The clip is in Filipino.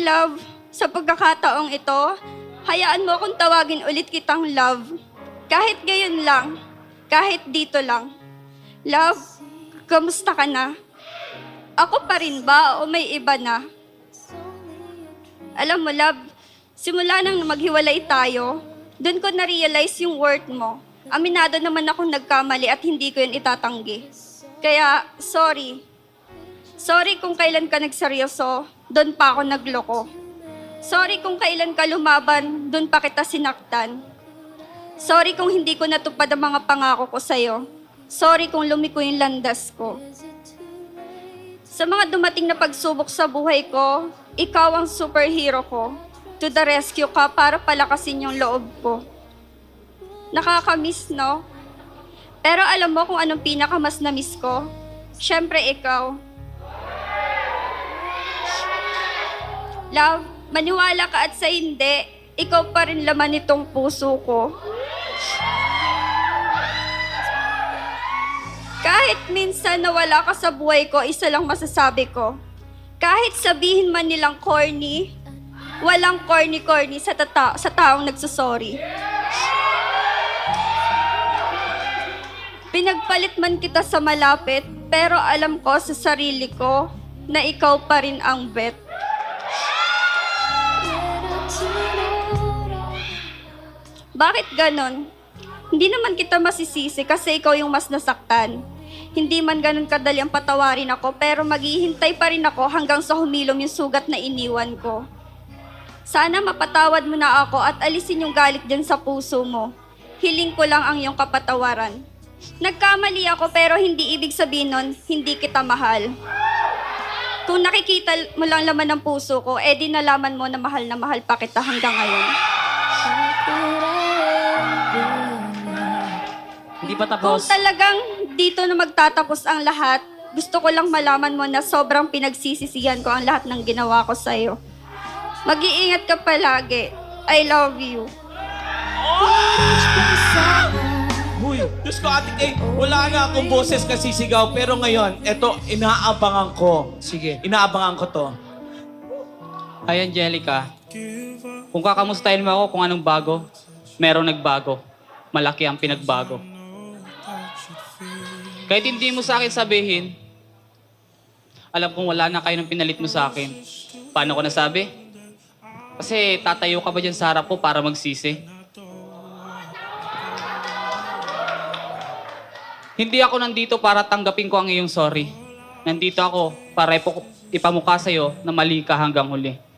love, sa pagkakataong ito, hayaan mo akong tawagin ulit kitang love. Kahit gayon lang, kahit dito lang. Love, kamusta ka na? Ako pa rin ba o may iba na? Alam mo, love, simula nang maghiwalay tayo, doon ko na-realize yung worth mo. Aminado naman akong nagkamali at hindi ko yun itatanggi. Kaya, sorry. Sorry kung kailan ka nagseryoso, doon pa ako nagloko. Sorry kung kailan ka lumaban, doon pa kita sinaktan. Sorry kung hindi ko natupad ang mga pangako ko sa'yo. Sorry kung lumiko yung landas ko. Sa mga dumating na pagsubok sa buhay ko, ikaw ang superhero ko. To the rescue ka para palakasin yung loob ko. Nakakamiss, no? Pero alam mo kung anong pinakamas na miss ko? Siyempre ikaw. Love, maniwala ka at sa hindi, ikaw pa rin laman nitong puso ko. Kahit minsan nawala ka sa buhay ko, isa lang masasabi ko. Kahit sabihin man nilang corny, walang corny-corny sa taong nagsusorry. Pinagpalit man kita sa malapit, pero alam ko sa sarili ko na ikaw pa rin ang bet. Bakit ganon? Hindi naman kita masisisi kasi ikaw yung mas nasaktan. Hindi man ganon kadali ang patawarin ako, pero maghihintay pa rin ako hanggang sa humilom yung sugat na iniwan ko. Sana mapatawad mo na ako at alisin yung galit dyan sa puso mo. Hiling ko lang ang iyong kapatawaran. Nagkamali ako pero hindi ibig sabihin nun, hindi kita mahal. Kung nakikita mo lang laman ng puso ko, di nalaman mo na mahal pa kita hanggang ngayon. Hindi pa Kung tapos. talagang dito na magtatapos ang lahat, gusto ko lang malaman mo na sobrang pinagsisisihan ko ang lahat ng ginawa ko sa'yo. Mag-iingat ka palagi. I love you. Huy, Diyos ko, Ate Kay, wala na akong boses kasi sigaw. Pero ngayon, eto, inaabangan ko. Sige. Inaabangan ko to. Hi, Angelica. Kung kakamustahin mo ako kung anong bago, merong nagbago. Malaki ang pinagbago. Kahit hindi mo sa akin sabihin, alam kong wala na kayo ng pinalit mo sa akin. Paano ko nasabi? Kasi tatayo ka ba dyan sa harap ko para magsisi? Hindi ako nandito para tanggapin ko ang iyong sorry. Nandito ako para ipamukha sa'yo na mali ka hanggang huli.